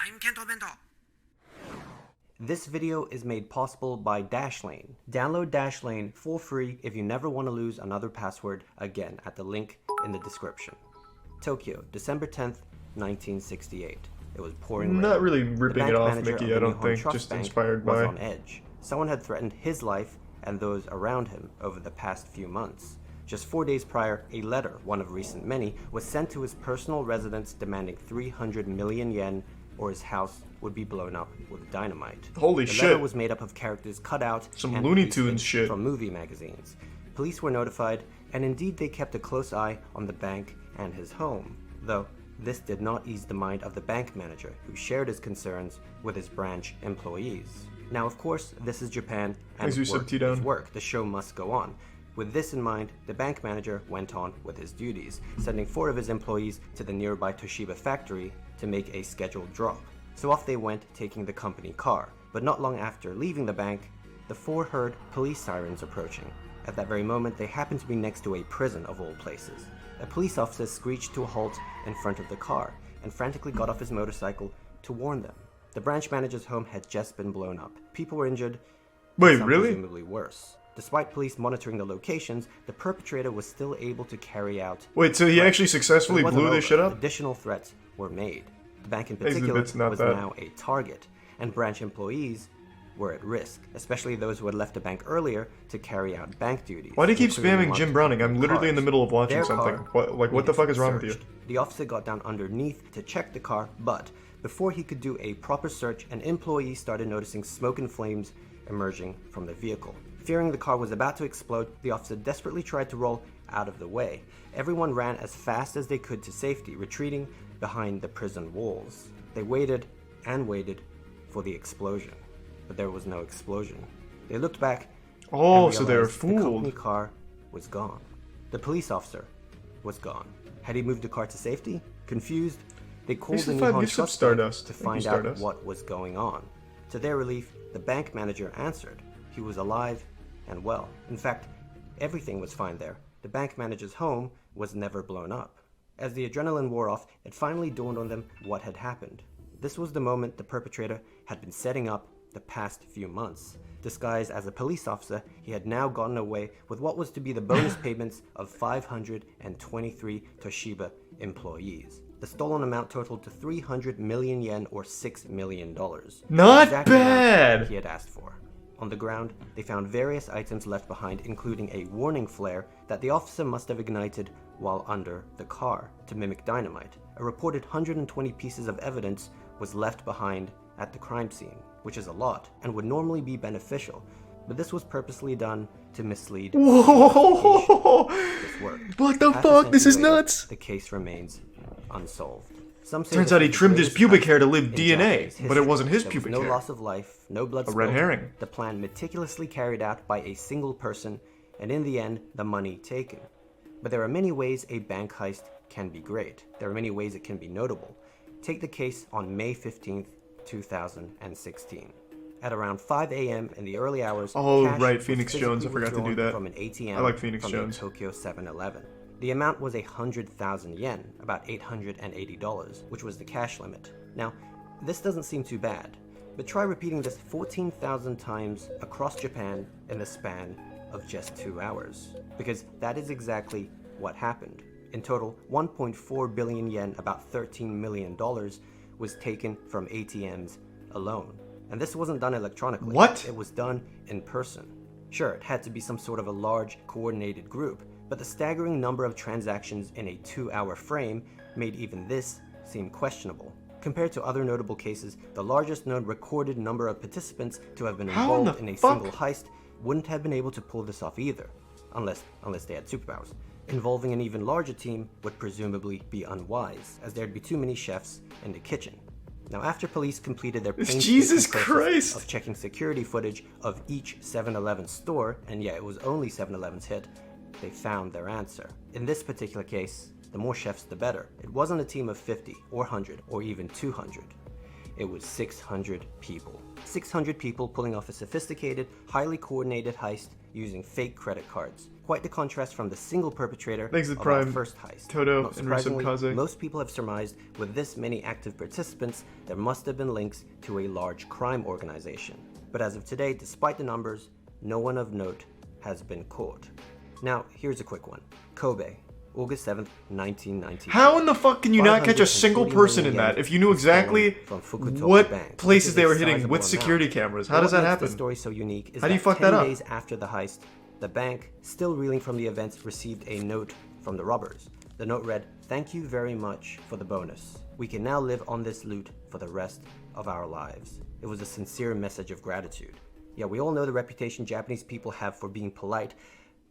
I'm Kento Bento. This video is made possible by Dashlane. Download Dashlane for free if you never want to lose another password again at the link in the description. Tokyo, December 10th, 1968. It was pouring rain. Not really The ripping bank it off, manager Mickey, of I the don't Nihon think. Trust Just Bank inspired was by. on edge. Someone had threatened his life and those around him over the past few months. Just 4 days prior, a letter, one of recent many, was sent to his personal residence demanding 300 million yen or his house would be blown up with dynamite. Holy the shit. letter was made up of characters cut out Some and Looney pasted Tunes shit. from movie magazines. Police were notified, and indeed they kept a close eye on the bank and his home, though this did not ease the mind of the bank manager, who shared his concerns with his branch employees. Now, of course, this is Japan, and work is work. The show must go on. With this in mind, the bank manager went on with his duties, sending 4 of his employees to the nearby Toshiba factory to make a scheduled drop. So off they went, taking the company car. But not long after leaving the bank, the 4 heard police sirens approaching. At that very moment, they happened to be next to a prison of all places. A police officer screeched to a halt in front of the car and frantically got off his motorcycle to warn them. The branch manager's home had just been blown up. People were injured, Wait, some really? presumably worse. Despite police monitoring the locations, the perpetrator was still able to carry out. Wait, so he actually successfully blew this shit up? Additional threats were made. The bank in Basically, particular that's not was that. now a target, and branch employees were at risk, especially those who had left the bank earlier to carry out bank duties. Why do you keep including spamming Jim ones Browning? I'm in literally in the cars. middle of watching Their something. car What the fuck is wrong with you? searched. The officer got down underneath to check the car, but before he could do a proper search, an employee started noticing smoke and flames emerging from the vehicle. Fearing the car was about to explode, the officer desperately tried to roll out of the way. Everyone ran as fast as they could to safety, retreating behind the prison walls. They waited and waited for the explosion, but there was no explosion. They looked back. Oh, and so they were realized the company fooled. car was gone. The police officer was gone. Had he moved the car to safety? Confused, they called the Nihon Trust Bank to find out what was going on. To their relief, the bank manager answered. He was alive and well. In fact, everything was fine there. The bank manager's home was never blown up. As the adrenaline wore off, it finally dawned on them what had happened. This was the moment the perpetrator had been setting up the past few months. Disguised as a police officer, he had now gotten away with what was to be the bonus payments of 523 Toshiba employees. The stolen amount totaled to 300 million yen or $6 million. Not Exactly the amount bad! he had asked for. On the ground, they found various items left behind, including a warning flare that the officer must have ignited while under the car to mimic dynamite. A reported 120 pieces of evidence was left behind at the crime scene, which is a lot and would normally be beneficial, but this was purposely done to mislead. Whoa! This worked. What the Half a fuck? This is century later, nuts! The case remains unsolved. Some say Turns this out he was the trimmed his greatest pubic heist hair to live in DNA, Japanese but it history. wasn't his There was pubic no hair. loss of life, no blood A red spilled. herring. The plan meticulously carried out by a single person, and in the end, the money taken. But there are many ways a bank heist can be great. There are many ways it can be notable. Take the case on May 15th, 2016. At around 5 a.m. in the early hours, Oh, cash right, was Phoenix Jones, I physically forgot to do withdrawn that. from an ATM I like Phoenix from Jones. a Tokyo 7-Eleven. The amount was 100,000 yen, about $880, which was the cash limit. Now, this doesn't seem too bad, but try repeating this 14,000 times across Japan in the span of just 2 hours, because that is exactly what happened. In total, 1.4 billion yen, about $13 million, was taken from ATMs alone. And this wasn't done electronically. What? It was done in person. Sure, it had to be some sort of a large, coordinated group, but the staggering number of transactions in a 2-hour frame made even this seem questionable. Compared to other notable cases, the largest known recorded number of participants to have been How in involved the in a fuck? single heist wouldn't have been able to pull this off either, unless they had superpowers. Involving an even larger team would presumably be unwise, as there'd be too many chefs in the kitchen. Now, after police completed their painstaking Jesus process Christ! of checking security footage of each 7-Eleven store, and yeah, it was only 7-Eleven's hit, they found their answer. In this particular case, the more chefs the better. It wasn't a team of 50 or 100 or even 200. It was 600 people. 600 people pulling off a sophisticated, highly coordinated heist using fake credit cards. Quite the contrast from the single perpetrator Thanks to of our Prime, first heist. Toto, Not and Rusum surprisingly, Kaze. most people have surmised with this many active participants, there must have been links to a large crime organization. But as of today, despite the numbers, no one of note has been caught. Now, here's a quick one. Kobe, August 7th, 1992. How in the fuck can you not catch a single 540 person in million that yen if you knew was stolen exactly from Fukutoku what Bank, places which they is a were hitting sizable with amount. security cameras? How What does that makes happen? this story so unique is How do you that fuck 10 that up? days after the heist, the bank, still reeling from the events, received a note from the robbers. The note read, "Thank you very much for the bonus. We can now live on this loot for the rest of our lives." It was a sincere message of gratitude. Yeah, we all know the reputation Japanese people have for being polite,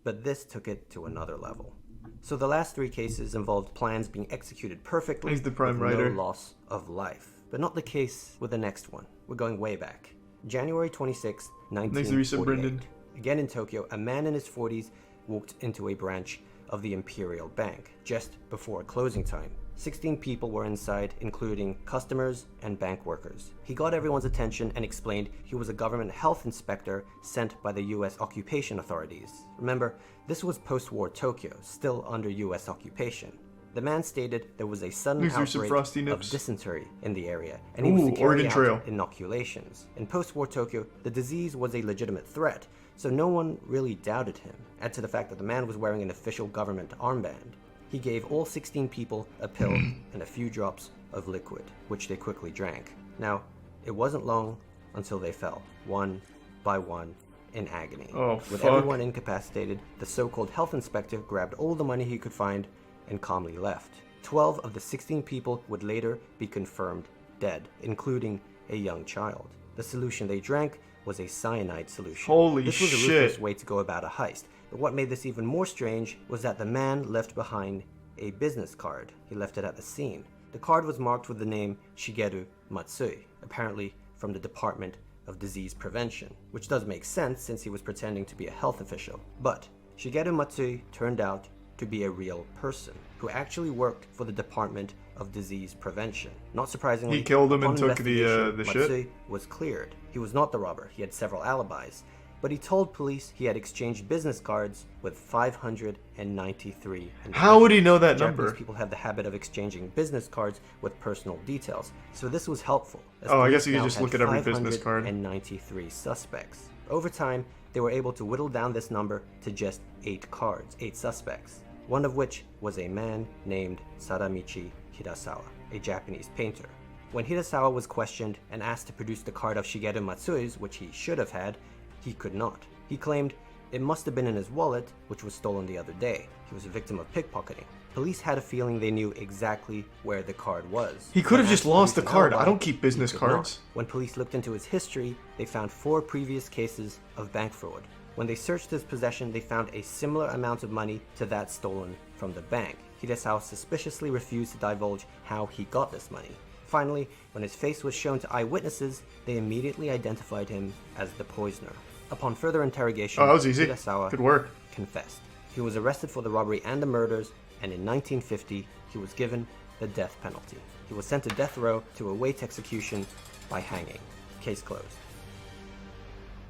but this took it to another level. So the last three cases involved plans being executed perfectly He's the prime with writer. no loss of life. But not the case with the next one. We're going way back. January 26, Thanks to Risa 1948. Brendan. Again in Tokyo, a man in his 40s walked into a branch of the Imperial Bank just before closing time. 16 people were inside, including customers and bank workers. He got everyone's attention and explained he was a government health inspector sent by the US occupation authorities. Remember, this was post-war Tokyo, still under US occupation. The man stated there was a sudden These are some outbreak frosty of nips. dysentery in the area, and he was to Ooh, carry Oregon out Trail. inoculations. In post-war Tokyo, the disease was a legitimate threat, so no one really doubted him. Add to the fact that the man was wearing an official government armband. He gave all 16 people a pill and a few drops of liquid, which they quickly drank. Now, it wasn't long until they fell, one by one, in agony. Oh, With fuck. everyone incapacitated, the so-called health inspector grabbed all the money he could find and calmly left. 12 of the 16 people would later be confirmed dead, including a young child. The solution they drank was a cyanide solution. Holy This was a shit. ruthless way to go about a heist. But what made this even more strange was that the man left behind a business card. He left it at the scene. The card was marked with the name Shigeru Matsui, apparently from the Department of Disease Prevention, which does make sense since he was pretending to be a health official. But Shigeru Matsui turned out to be a real person who actually worked for the Department of Disease Prevention. Not surprisingly, He killed him upon and took the investigation, shit? Matsui was cleared. He was not the robber. He had several alibis. But he told police he had exchanged business cards with 593 individuals. How would he know that Japanese number? people have the habit of exchanging business cards with personal details, so this was helpful. as Oh, I police guess you could now just had look at every business card. 593 suspects. Over time, they were able to whittle down this number to just 8 cards, 8 suspects, one of which was a man named Sadamichi Hirasawa, a Japanese painter. When Hirasawa was questioned and asked to produce the card of Shigeru Matsui's, which he should have had, he could not. He claimed it must have been in his wallet, which was stolen the other day. He was a victim of pickpocketing. Police had a feeling they knew exactly where the card was. He could have When just asked to lost the produce an card. I alibi, don't keep business he could not. cards. When police looked into his history, they found 4 previous cases of bank fraud. When they searched his possession, they found a similar amount of money to that stolen from the bank. Hirasawa suspiciously refused to divulge how he got this money. Finally, when his face was shown to eyewitnesses, they immediately identified him as the poisoner. Upon further interrogation, Oh, that was easy. Hirasawa Good work. confessed. He was arrested for the robbery and the murders, and in 1950, he was given the death penalty. He was sent to death row to await execution by hanging. Case closed.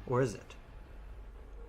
Or is it?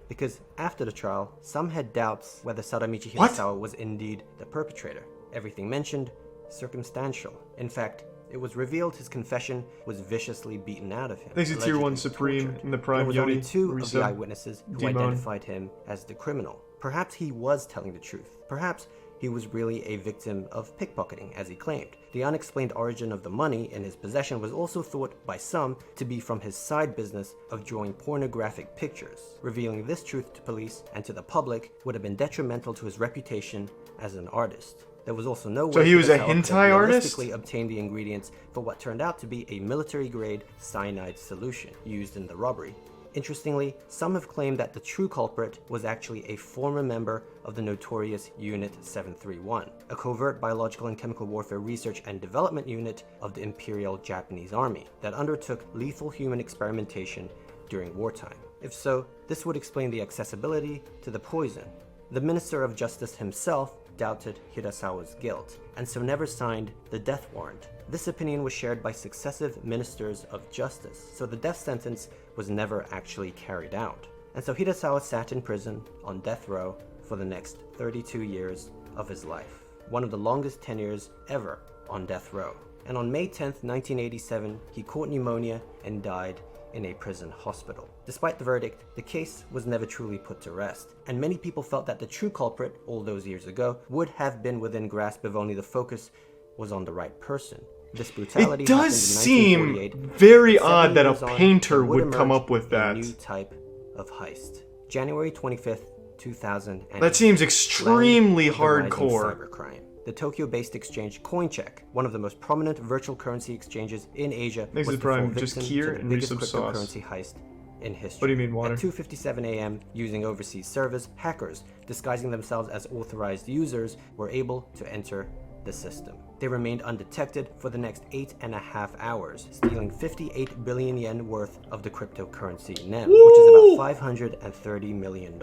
Because after the trial, some had doubts whether Sadamichi What? Hirasawa was indeed the perpetrator. Everything mentioned, circumstantial. In fact, it was revealed his confession was viciously beaten out of him. Thanks to Tier 1 allegedly Supreme tortured. in the There Prime was Yoni. only 2 of the Risa. eyewitnesses who Demon. identified him as the criminal. Perhaps he was telling the truth. Perhaps he was really a victim of pickpocketing, as he claimed. The unexplained origin of the money in his possession was also thought by some to be from his side business of drawing pornographic pictures. Revealing this truth to police and to the public would have been detrimental to his reputation as an artist. There was also no way So he was a Hirasawa could have hentai artist? realistically obtained the ingredients for what turned out to be a military-grade cyanide solution used in the robbery. Interestingly, some have claimed that the true culprit was actually a former member of the notorious Unit 731, a covert biological and chemical warfare research and development unit of the Imperial Japanese Army that undertook lethal human experimentation during wartime. If so, this would explain the accessibility to the poison. The Minister of Justice himself doubted Hirasawa's guilt, and so never signed the death warrant. This opinion was shared by successive ministers of justice, so the death sentence was never actually carried out. And so Hirasawa sat in prison on death row for the next 32 years of his life, one of the longest tenures ever on death row. And on May 10th, 1987, he caught pneumonia and died in a prison hospital. Despite the verdict, the case was never truly put to rest, and many people felt that the true culprit, all those years ago, would have been within grasp if only the focus was on the right person. This brutality It does happened in 1948, seem very 7 odd that a years on, painter there would come emerge up with a that. new type of heist. January 25th, 2000. That seems extremely hardcore. Cybercrime. The Tokyo-based exchange Cr1tikal, one of the most prominent virtual currency exchanges in Asia, Next was is the fall prime, just victim Kir to the and biggest Reese sauce. cryptocurrency heist in history. What do you mean, water? At 2:57 a.m., using overseas servers, hackers, disguising themselves as authorized users, were able to enter the system. They remained undetected for the next 8.5 hours, stealing 58 billion yen worth of the cryptocurrency NEM, which is about $530 million.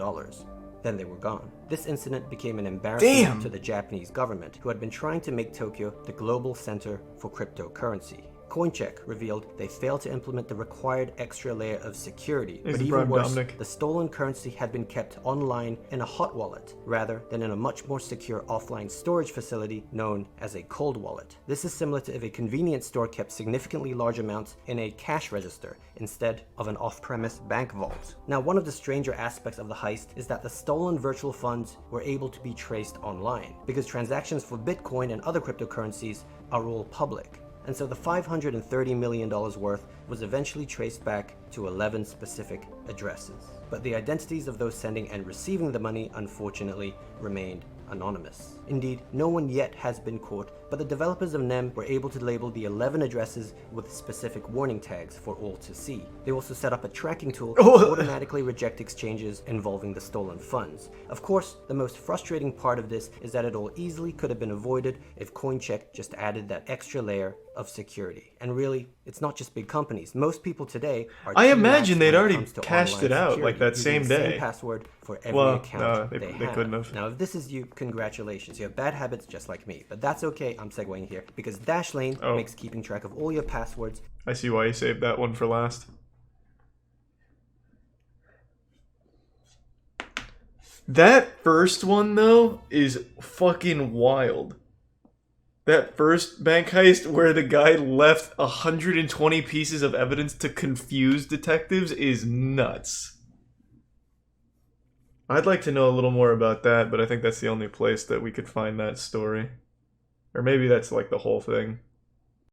Then they were gone. This incident became an embarrassment to the Japanese government, who had been trying to make Tokyo the global center for cryptocurrency. Cr1tikal revealed they failed to implement the required extra layer of security, but even worse, the stolen currency had been kept online in a hot wallet, rather than in a much more secure offline storage facility known as a cold wallet. This is similar to if a convenience store kept significantly large amounts in a cash register, instead of an off-premise bank vault. Now, one of the stranger aspects of the heist is that the stolen virtual funds were able to be traced online, because transactions for Bitcoin and other cryptocurrencies are all public. And so the $530 million worth was eventually traced back to 11 specific addresses. But the identities of those sending and receiving the money, unfortunately, remained anonymous. Indeed, no one yet has been caught, but the developers of NEM were able to label the 11 addresses with specific warning tags for all to see. They also set up a tracking tool to automatically reject exchanges involving the stolen funds. Of course, the most frustrating part of this is that it all easily could have been avoided if Cr1tikal just added that extra layer of security. And really, it's not just big companies. Most people today are I imagine they'd already cashed cashed it out like that same day. Same password for every account they have. couldn't have. Now, if this is you, congratulations. You have bad habits just like me, but that's okay. I'm segueing here because Dashlane makes keeping track of all your passwords. I see why you saved that one for last. That first one, though, is fucking wild. That first bank heist where the guy left 120 pieces of evidence to confuse detectives is nuts. I'd like to know a little more about that, but I think that's the only place that we could find that story. Or maybe that's like the whole thing.